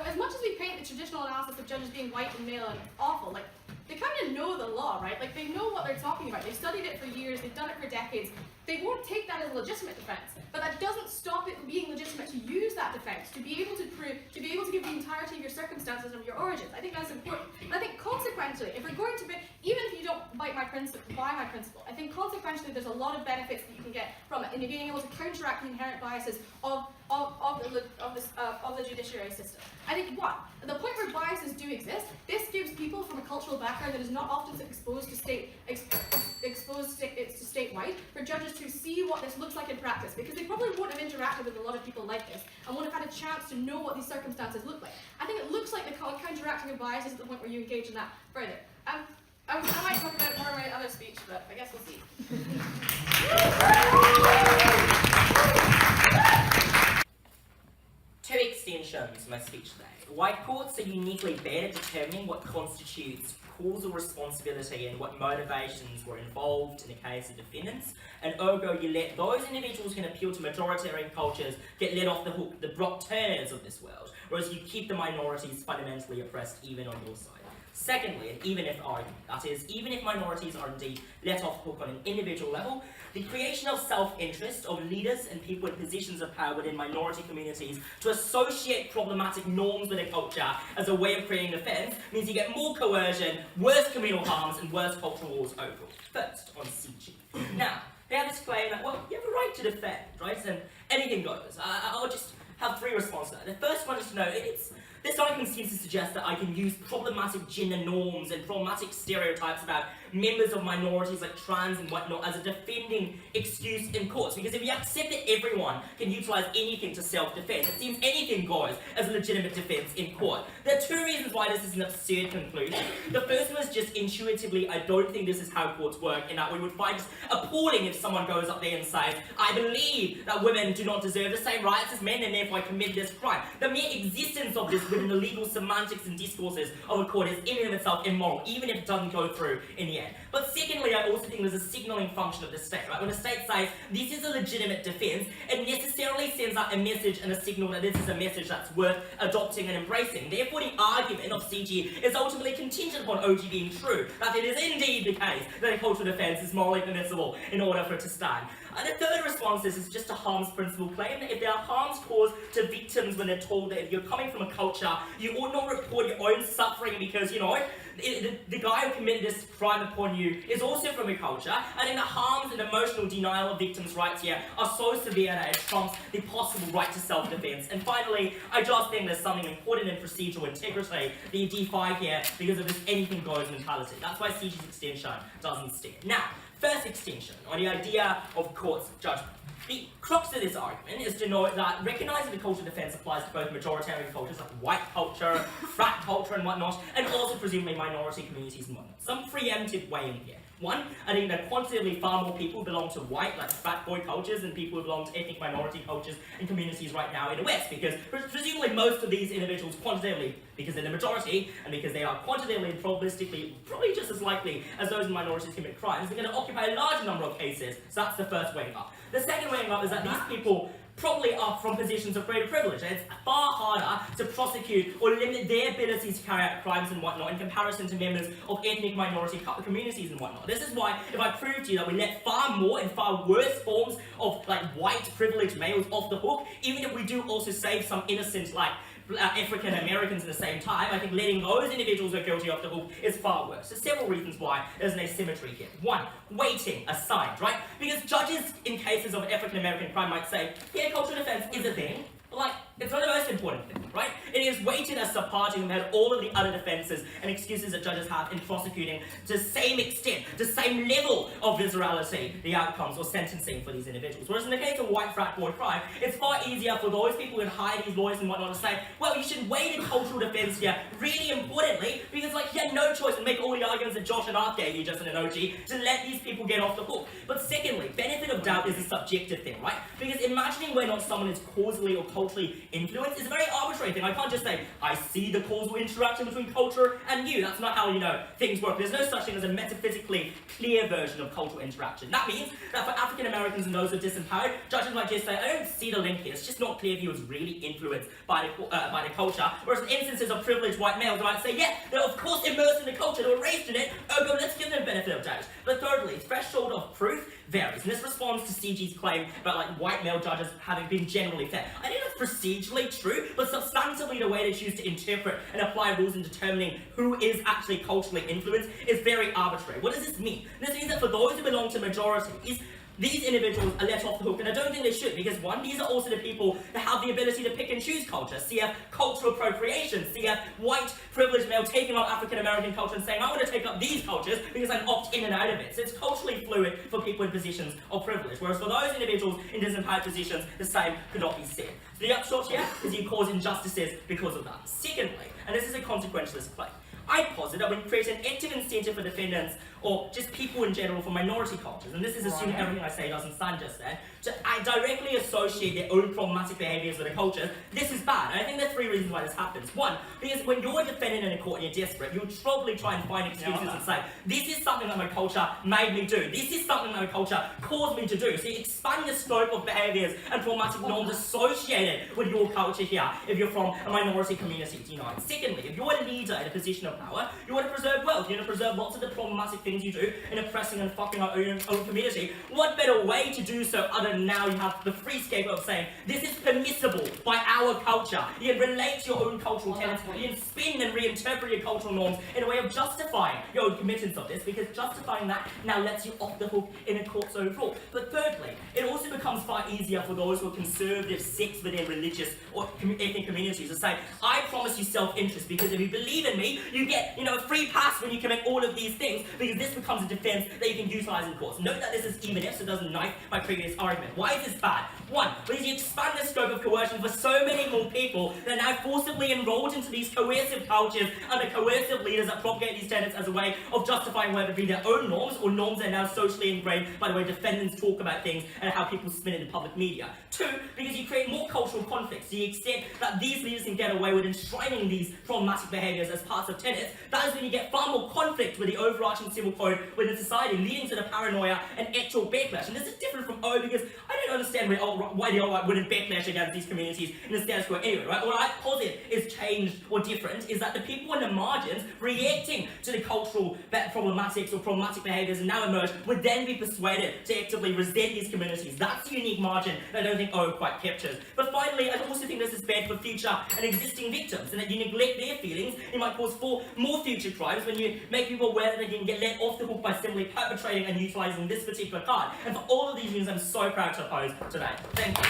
as much as we paint the traditional analysis of judges being white and male and awful, like, they kind of know the law, right? Like, they know what they're talking about. They've studied it for years, they've done it for decades. They won't take that as a legitimate defense, but that doesn't stop it being legitimate to use that defense, to be able to prove, to be able to give the entirety of your circumstances and of your origins. I think that's important. And I think consequently, if we're going to be, even if you don't buy my principle, I think consequentially there's a lot of benefits that you can get from it in being able to counteract the inherent biases of the judiciary system. I think at the point where biases do exist, this gives people from a cultural background that is not often exposed to statewide, for judges to see what this looks like in practice, because they probably won't have interacted with a lot of people like this and won't have had a chance to know what these circumstances look like. I think it looks like the counteracting of biases at the point where you engage in that further. I might talk about it more in my other speech, but I guess we'll see. Two extensions to my speech today. White courts are uniquely better at determining what constitutes causal responsibility and what motivations were involved in the case of defendants, and ergo you let those individuals who can appeal to majoritarian cultures get let off the hook, the Brock Turners of this world, whereas you keep the minorities fundamentally oppressed even on your side. Secondly, and even if minorities are indeed let off the hook on an individual level, the creation of self-interest of leaders and people in positions of power within minority communities to associate problematic norms with a culture as a way of creating defence means you get more coercion, worse communal harms, and worse cultural wars overall. First, on CG. Now, they have this claim that, well, you have a right to defend, right? And anything goes. I'll just have three responses to that. The first one is to know, this argument seems to suggest that I can use problematic gender norms and problematic stereotypes about members of minorities like trans and whatnot as a defending excuse in courts. Because if you accept that everyone can utilise anything to self-defend, it seems anything goes as a legitimate defence in court. There are two reasons why this is an absurd conclusion. The first one is just intuitively, I don't think this is how courts work, and that we would find it appalling if someone goes up there and says, I believe that women do not deserve the same rights as men and therefore I commit this crime. The mere existence of this within the legal semantics and discourses of a court is in and of itself immoral, even if it doesn't go through in the end. But secondly, I also think there's a signalling function of the state, right? When a state says, this is a legitimate defence, it necessarily sends out a message and a signal that this is a message that's worth adopting and embracing. Therefore, the argument of CG is ultimately contingent upon OG being true, that it is indeed the case that a cultural defence is morally permissible in order for it to stand. And the third response is just a harms principle claim, that if there are harms caused to victims when they're told that if you're coming from a culture, you ought not report your own suffering because, you know, the guy who committed this crime upon you is also from a culture, and then the harms and emotional denial of victims' rights here are so severe that it trumps the possible right to self-defence. And finally, I just think there's something important in procedural integrity that you defy here because of this anything goes mentality. That's why CG's extension doesn't stand. Now, first extension, on the idea of court's judgment. The crux of this argument is to note that recognising the cultural defence applies to both majoritarian cultures like white culture, frat culture and whatnot, and also presumably minority communities and whatnot. Some preemptive way in here. One, I think that quantitatively far more people belong to white, like frat boy cultures, and people who belong to ethnic minority cultures and communities right now in the West, because presumably most of these individuals quantitatively, because they're the majority, and because they are quantitatively and probabilistically probably just as likely as those in minorities commit crimes, they're going to occupy a large number of cases. So that's the first weighing up. The second weighing up is that these people probably are from positions of greater privilege, and it's far harder to prosecute or limit their abilities to carry out crimes and whatnot in comparison to members of ethnic minority communities and whatnot. This is why, if I prove to you that we let far more and far worse forms of like white privileged males off the hook, even if we do also save some innocent like African Americans at the same time, I think letting those individuals who are guilty off the hook is far worse. There's several reasons why there's an asymmetry here. One, weighting assigned, right? Because judges in cases of African American crime might say, yeah, cultural defence is a thing, but like, it's not the most important thing, right? right? It is weighted as subparting compared to all of the other defences and excuses that judges have in prosecuting to the same extent, the same level of viscerality, the outcomes or sentencing for these individuals. Whereas in the case of white frat boy crime, it's far easier for those people who hire these lawyers and whatnot to say, well, you should weigh the cultural defence here really importantly, because like you had no choice to make all the arguments that Josh and Arth gave you just in an OG to let these people get off the hook. But secondly, benefit of doubt is a subjective thing, right? Because imagining whether or not someone is causally or culturally influenced is a very arbitrary thing. I can't just say, I see the causal interaction between culture and you. That's not how, things work. There's no such thing as a metaphysically clear version of cultural interaction. That means that for African Americans and those who are disempowered, judges might just say, I don't see the link here. It's just not clear if he was really influenced by the culture. Whereas in instances of privileged white males, they might say, yeah, they're of course immersed in the culture, they were raised in it, let's give them the benefit of doubt. But thirdly, threshold of proof varies, and this responds to CG's claim about white male judges having been generally fair. I think that's procedurally true, but substantively the way they choose to interpret and apply rules in determining who is actually culturally influenced is very arbitrary. What does this mean? This means that for those who belong to majorities, these individuals are let off the hook, and I don't think they should, because one, these are also the people that have the ability to pick and choose culture. CF cultural appropriation, CF white privileged male taking on African American culture and saying, I want to take up these cultures because I can opt in and out of it. So it's culturally fluid for people in positions of privilege, whereas for those individuals in disempowered positions, the same could not be said. So the upshot here is you cause injustices because of that. Secondly, and this is a consequentialist claim, I posit that when you create an active incentive for defendants, or just people in general from minority cultures, and this is assuming everything I say doesn't stand just there, to directly associate their own problematic behaviours with a culture, this is bad. And I think there are three reasons why this happens. One, because when you're a defendant in a court and you're desperate, you'll probably try and find excuses and say, this is something that my culture made me do. This is something that my culture caused me to do. So you expand the scope of behaviours and problematic norms associated with your culture here, if you're from a minority community, Secondly, if you're a leader in a position of power, you want to preserve wealth, you want to preserve lots of the problematic things you do in oppressing and fucking our own community. What better way to do so other than now you have the free scapegoat of saying, this is permissible by our culture. You can relate to your own cultural tenets, you can spin and reinterpret your cultural norms in a way of justifying your own committance of this, because justifying that now lets you off the hook in a court's overall. But thirdly, it also becomes far easier for those who are conservative sects within religious or ethnic communities to say, I promise you self-interest, because if you believe in me, you get a free pass when you commit all of these things, because this becomes a defense that you can utilize in courts. Note that this is even if, so it doesn't knife my previous argument. Why is this bad? One, because you expand the scope of coercion for so many more people that are now forcibly enrolled into these coercive cultures under coercive leaders that propagate these tenets as a way of justifying whether it be their own norms or norms that are now socially ingrained by the way defendants talk about things and how people spin it in public media. Two, because you create more cultural conflicts to the extent that these leaders can get away with enshrining these problematic behaviours as parts of tenets. That is when you get far more conflict with the overarching civil code within society, leading to the paranoia and actual backlash. And this is different from O, because I don't understand why the alt-right wouldn't backlash against these communities in the status quo anyway, right? What I posit is changed or different is that the people in the margins reacting to the cultural problematics or problematic behaviours and now emerge would then be persuaded to actively resent these communities. That's the unique margin that I don't think O quite captures. But finally, I also think this is bad for future and existing victims, and that you neglect their feelings, you might cause more future crimes when you make people aware that they can get let off the hook by simply perpetrating and utilising this particular card. And for all of these reasons, I'm so proud to oppose today. Thank you.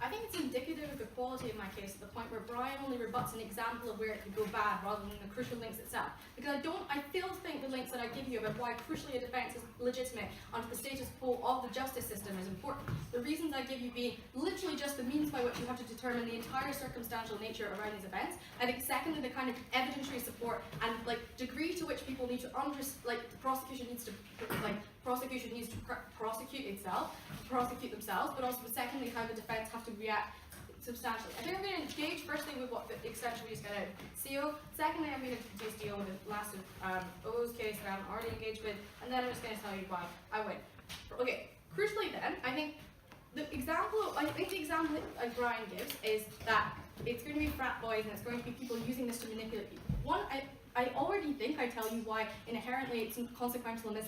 I think it's indicative of the quality of my case at the point where Brian only rebuts an example of where it could go bad rather than the crucial links itself. Because I still think the links that I give you about why crucially a defence is legitimate under the status quo of the justice system is important. The reasons I give you being literally just the means by which you have to determine the entire circumstantial nature around these events. I think secondly, the kind of evidentiary support and degree to which people need to the prosecution needs to prosecute itself, prosecute themselves, but also secondly how the defence have to react substantially. I think I'm going to engage firstly with what the extension we just got out of CO. Secondly, I'm going to just deal with the massive O's case that I'm already engaged with, and then I'm just going to tell you why I win. Okay, crucially then, I think the example that Brian gives is that it's going to be frat boys and it's going to be people using this to manipulate people. One, I already think I tell you why inherently it's consequentialism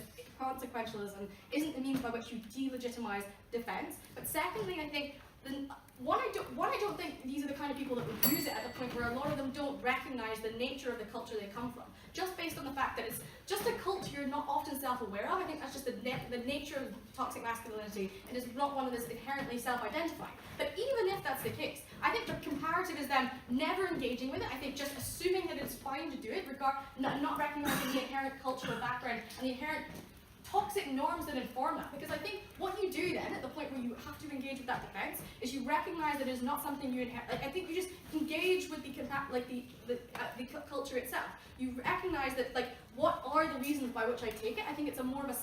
isn't the means by which you delegitimize defence. But secondly, I think I don't think these are the kind of people that would use it at the point where a lot of them don't recognise the nature of the culture they come from. Just based based on the fact that it's just a culture you're not often self-aware of. I think that's just the nature of toxic masculinity. It is not one that is inherently self-identifying. But even if that's the case, I think the comparative is them never engaging with it. I think just assuming that it's fine to do it, not recognizing the inherent cultural background and the inherent toxic norms that inform that. Because I think what you do then, at the point where you have to engage with that defense, is you recognize that it is not something you inherit. Like, I think you just engage with the culture itself. You recognize that, like, what are the reasons by which I take it? I think it's a more of a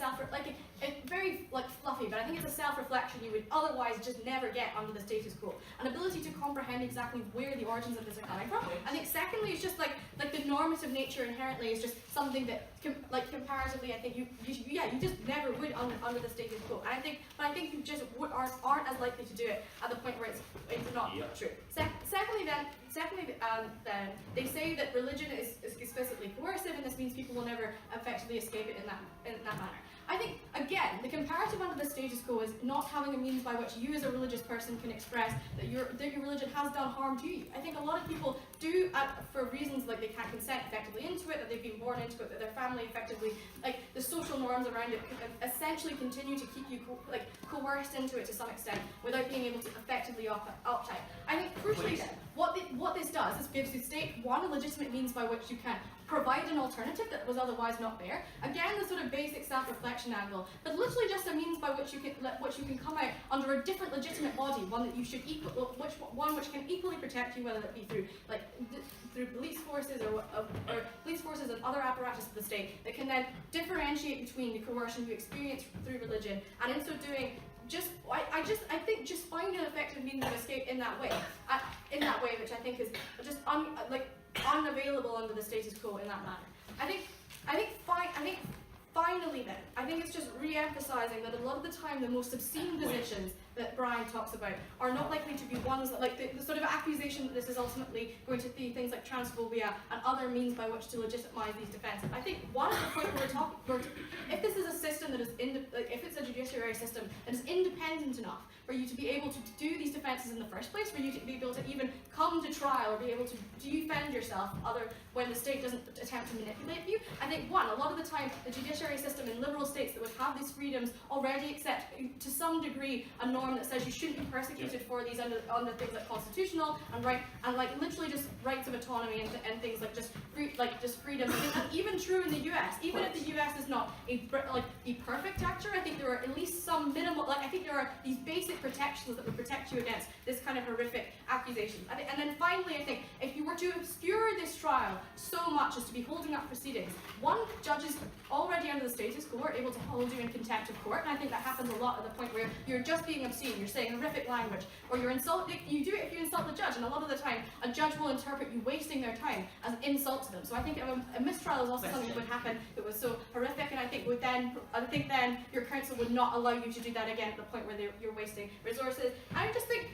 it's very like fluffy, but I think it's a self-reflection you would otherwise just never get under the status quo. An ability to comprehend exactly where the origins of this are coming from. I think secondly, it's just like the normative nature inherently is just something that comparatively, I think you just never would under the status quo. And I think you just aren't as likely to do it at the point where it's not true. Secondly, they say that religion is explicitly coercive, and this means people will never effectively escape it in that manner. I think, again, the comparative under the status quo is not having a means by which you as a religious person can express that your religion has done harm to you. I think a lot of people do, for reasons like they can't consent effectively into it, that they've been born into it, that their family effectively, like the social norms around it, essentially continue to keep you coerced into it to some extent without being able to effectively opt out. I think crucially then, what this does is gives the state, one, a legitimate means by which you can provide an alternative that was otherwise not there. Again, the sort of basic self-reflection angle, but literally just a means by which you can come out under a different legitimate body, one that you should which can equally protect you, whether it be through police forces or police forces and other apparatus of the state that can then differentiate between the coercion you experience through religion, and in so doing, I think just finding an effective means of escape in that way, which I think is just unavailable under the status quo in that manner. I think finally then, I think it's just re-emphasizing that a lot of the time the most obscene positions that Brian talks about are not likely to be ones that, like the sort of accusation that this is ultimately going to be things like transphobia and other means by which to legitimize these defenses. I think one of the points if this is a system that is, if it's a judiciary system that is independent enough for you to be able to do these defenses in the first place, for you to be able to even come to trial or be able to defend yourself when the state doesn't attempt to manipulate you. I think a lot of the time the judiciary system in liberal states that would have these freedoms already accept to some degree a norm that says you shouldn't be persecuted for these under things like constitutional and literally just rights of autonomy and things like just freedom. I think that's even true in the US. Even if the US is not a perfect actor, I think there are at least some minimal, I think there are these basic protections that would protect you against this kind of horrific accusation. And then finally, I think if you were to obscure this trial so much as to be holding up proceedings, one, judges already under the status quo are able to hold you in contempt of court, and I think that happens a lot at the point where you're just being obscene, you're saying horrific language, or you're insulting. You do it if you insult the judge, and a lot of the time a judge will interpret you wasting their time as an insult to them. So I think a mistrial is also something that would happen that was so horrific, and I think then your counsel would not allow you to do that again at the point where you're wasting resources. I just think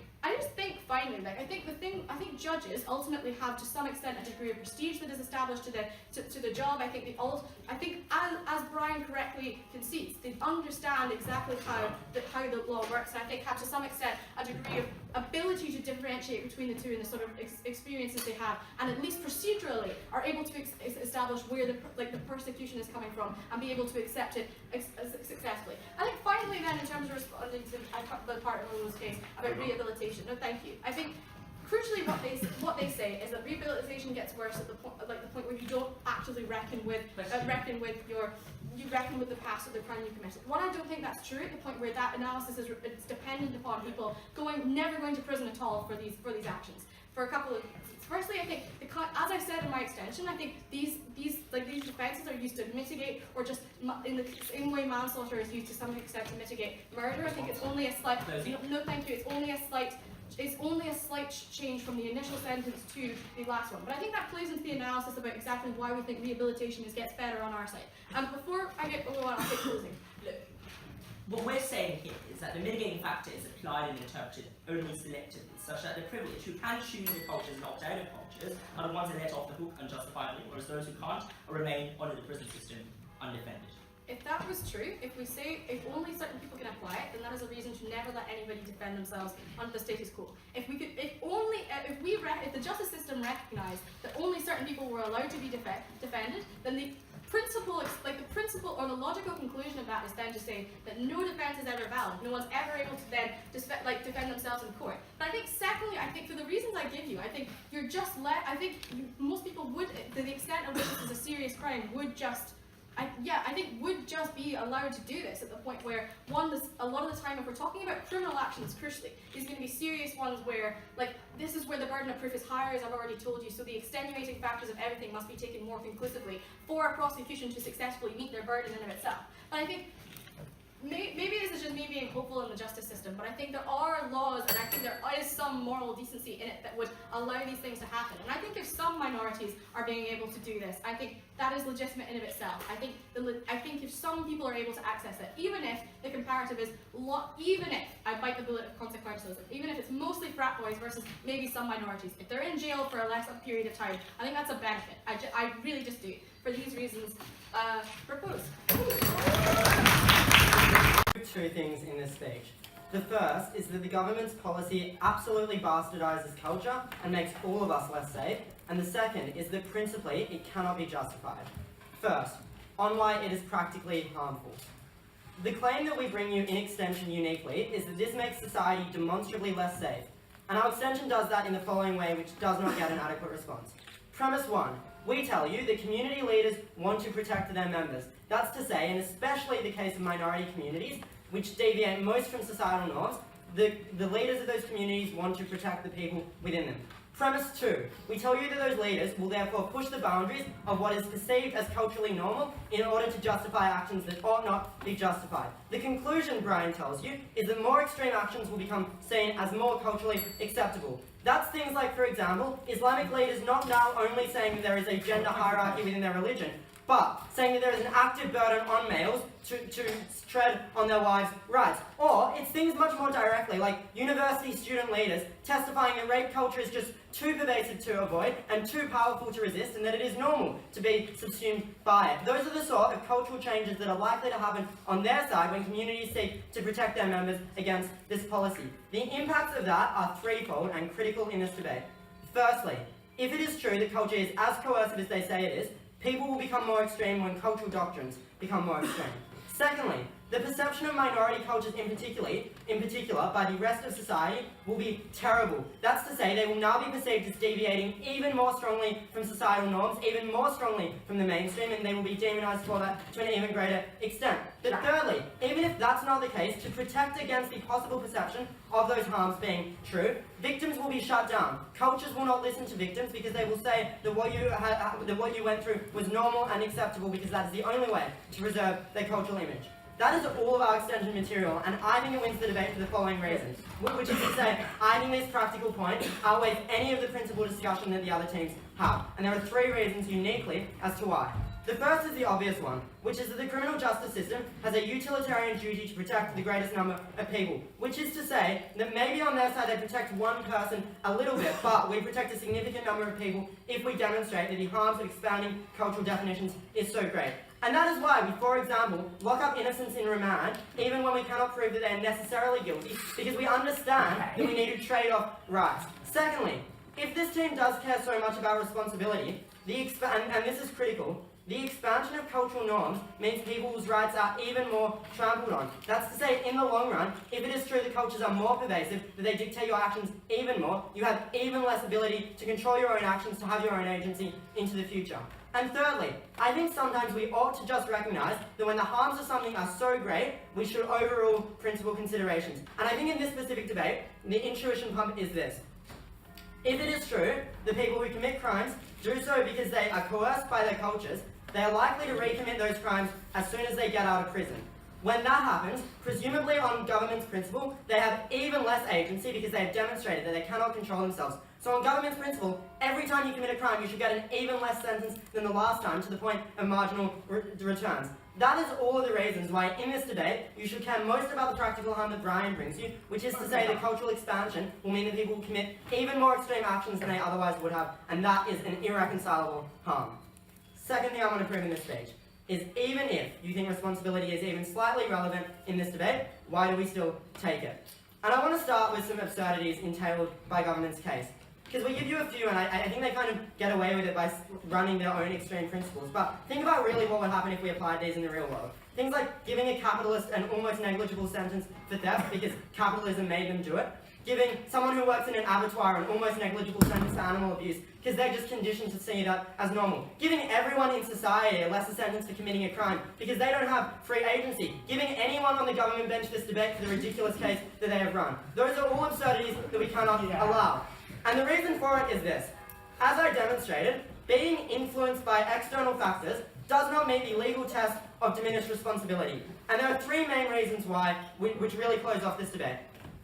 finally, I think judges ultimately have to some extent a degree of prestige that is established to the job. I think as Brian correctly concedes, they understand exactly how the law works, and I think have to some extent a degree of ability to differentiate between the two and the sort of experiences they have, and at least procedurally are able to establish where the persecution is coming from and be able to accept it successfully. I think finally then, in terms of responding to the part of Lulu's case about rehabilitation, no thank you. I think crucially what they say is that rehabilitation gets worse at the point where you don't actively reckon with the past of the crime you committed. One, I don't think that's true at the point where that analysis is dependent upon people never going to prison at all for these actions. For a couple of reasons. Firstly, I think, as I said in my extension, I think these defences are used to mitigate, or just in the same way manslaughter is used to some extent to mitigate murder. I think it's only a slight. No, thank you. It's only a slight change from the initial sentence to the last one. But I think that plays into the analysis about exactly why we think rehabilitation gets better on our side. Before I get on, I'll say closing. Look, what we're saying here is that the mitigating factor is applied and interpreted only selectively, such that the privileged who can choose the cultures and opt out of cultures are the ones that let off the hook unjustifiably, whereas those who can't remain under the prison system undefended. if that was true, if we say if only certain people can apply it, then that is a reason to never let anybody defend themselves under the status quo. If the justice system recognised that only certain people were allowed to be defended, then the principle or the logical conclusion of that is then to say that no defence is ever valid. No one's ever able to then defend themselves in court. But I think secondly, I think for the reasons I give you, I think you're just most people would, to the extent of which this is a serious crime, would just be allowed to do this at the point where, a lot of the time, if we're talking about criminal actions, crucially, these are going to be serious ones where, this is where the burden of proof is higher, as I've already told you, so the extenuating factors of everything must be taken more conclusively for a prosecution to successfully meet their burden in and of itself. But I think, maybe this is just me being hopeful in the justice system, but I think there are laws, and I think there is some moral decency in it that would allow these things to happen. And I think if some minorities are being able to do this, I think that is legitimate in and of itself. I think if some people are able to access it, even if the comparative is, even if I bite the bullet of consequentialism, even if it's mostly frat boys versus maybe some minorities, if they're in jail for a less period of time, I think that's a benefit. I really just do. For these reasons, propose. Two things in this speech. The first is that the government's policy absolutely bastardizes culture and makes all of us less safe, and the second is that principally it cannot be justified. First, on why it is practically harmful. The claim that we bring you in extension uniquely is that this makes society demonstrably less safe, and our extension does that in the following way, which does not get an adequate response. Premise 1. We tell you that community leaders want to protect their members. That's to say, and especially the case of minority communities, which deviate most from societal norms, the leaders of those communities want to protect the people within them. Premise 2. We tell you that those leaders will therefore push the boundaries of what is perceived as culturally normal in order to justify actions that ought not be justified. The conclusion, Brian tells you, is that more extreme actions will become seen as more culturally acceptable. That's things like, for example, Islamic leaders not now only saying that there is a gender hierarchy within their religion, but saying that there is an active burden on males to tread on their wives' rights. Or it's things much more directly, like university student leaders testifying that rape culture is just too pervasive to avoid and too powerful to resist, and that it is normal to be subsumed by it. Those are the sort of cultural changes that are likely to happen on their side when communities seek to protect their members against this policy. The impacts of that are threefold and critical in this debate. Firstly, if it is true that culture is as coercive as they say it is, people will become more extreme when cultural doctrines become more extreme. Secondly, the perception of minority cultures in particular by the rest of society will be terrible. That's to say, they will now be perceived as deviating even more strongly from societal norms, even more strongly from the mainstream, and they will be demonized for that to an even greater extent. But thirdly, even if that's not the case, to protect against the possible perception of those harms being true, victims will be shut down. Cultures will not listen to victims because they will say that what you went through was normal and acceptable because that is the only way to preserve their cultural image. That is all of our extension material, and I think it wins the debate for the following reasons. Which is to say, I think this practical point outweighs any of the principal discussion that the other teams have. And there are three reasons uniquely as to why. The first is the obvious one, which is that the criminal justice system has a utilitarian duty to protect the greatest number of people. Which is to say that maybe on their side they protect one person a little bit, but we protect a significant number of people if we demonstrate that the harms of expanding cultural definitions is so great. And that is why we, for example, lock up innocents in remand, even when we cannot prove that they are necessarily guilty, because we understand that we need to trade off rights. Secondly, if this team does care so much about responsibility, and this is critical, the expansion of cultural norms means people's rights are even more trampled on. That's to say, in the long run, if it is true that cultures are more pervasive, that they dictate your actions even more, you have even less ability to control your own actions, to have your own agency into the future. And thirdly, I think sometimes we ought to just recognise that when the harms of something are so great, we should overrule principal considerations. And I think in this specific debate, the intuition pump is this. If it is true that people who commit crimes do so because they are coerced by their cultures, they are likely to recommit those crimes as soon as they get out of prison. When that happens, presumably on government's principle, they have even less agency because they have demonstrated that they cannot control themselves. So on government's principle, every time you commit a crime, you should get an even less sentence than the last time, to the point of marginal returns. That is all of the reasons why in this debate, you should care most about the practical harm that Brian brings you, which is to say that cultural expansion will mean that people will commit even more extreme actions than they otherwise would have, and that is an irreconcilable harm. Second thing I want to prove in this speech is even if you think responsibility is even slightly relevant in this debate, why do we still take it? And I want to start with some absurdities entailed by government's case. Because we give you a few, and I think they kind of get away with it by running their own extreme principles. But think about really what would happen if we applied these in the real world. Things like giving a capitalist an almost negligible sentence for theft because capitalism made them do it. Giving someone who works in an abattoir an almost negligible sentence for animal abuse because they're just conditioned to see that as normal. Giving everyone in society a lesser sentence for committing a crime because they don't have free agency. Giving anyone on the government bench this debate for the ridiculous case that they have run. Those are all absurdities that we cannot allow. And the reason for it is this. As I demonstrated, being influenced by external factors does not meet the legal test of diminished responsibility. And there are three main reasons why, which really close off this debate.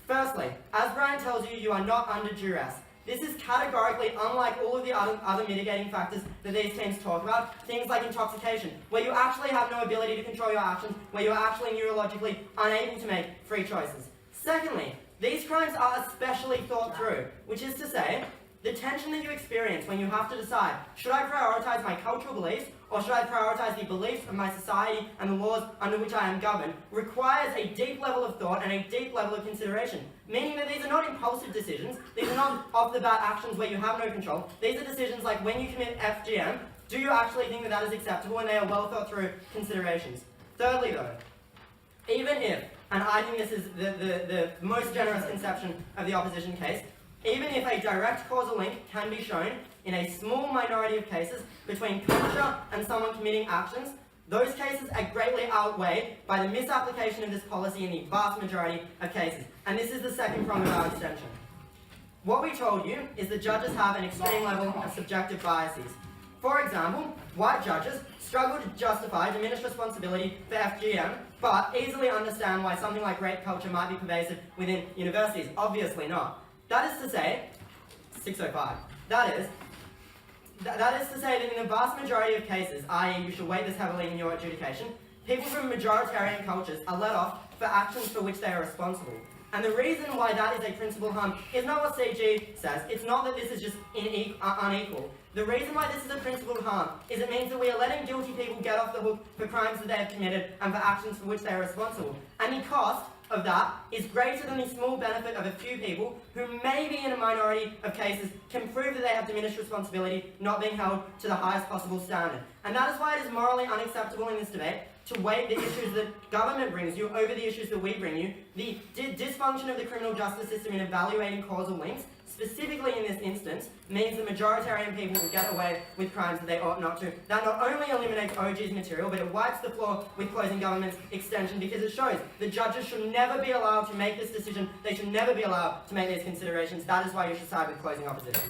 Firstly, as Brian tells you, you are not under duress. This is categorically unlike all of the other mitigating factors that these teams talk about, things like intoxication, where you actually have no ability to control your actions, where you are actually neurologically unable to make free choices. Secondly, these crimes are especially thought through, which is to say, the tension that you experience when you have to decide, should I prioritize my cultural beliefs or should I prioritize the beliefs of my society and the laws under which I am governed, requires a deep level of thought and a deep level of consideration. Meaning that these are not impulsive decisions, these are not off-the-bat actions where you have no control. These are decisions like when you commit FGM, do you actually think that that is acceptable, and they are well thought through considerations. Thirdly though, even if, and I think this is the most generous conception of the opposition case, even if a direct causal link can be shown in a small minority of cases between culture and someone committing actions, those cases are greatly outweighed by the misapplication of this policy in the vast majority of cases. And this is the second prong of our extension. What we told you is that judges have an extreme level of subjective biases. For example, white judges struggle to justify diminished responsibility for FGM, but easily understand why something like rape culture might be pervasive within universities. Obviously not. That is to say, 605, that is to say that in the vast majority of cases, i.e. you should weight this heavily in your adjudication, people from majoritarian cultures are let off for actions for which they are responsible. And the reason why that is a principal harm is not what CG says. It's not that this is just unequal. The reason why this is a principal harm is it means that we are letting guilty people get off the hook for crimes that they have committed and for actions for which they are responsible. And the cost of that is greater than the small benefit of a few people who maybe in a minority of cases can prove that they have diminished responsibility, not being held to the highest possible standard. And that is why it is morally unacceptable in this debate to weight the issues that government brings you over the issues that we bring you. The dysfunction of the criminal justice system in evaluating causal links, specifically in this instance, means that majoritarian people will get away with crimes that they ought not to. That not only eliminates OG's material, but it wipes the floor with closing government's extension because it shows that judges should never be allowed to make this decision. They should never be allowed to make these considerations. That is why you should side with closing opposition.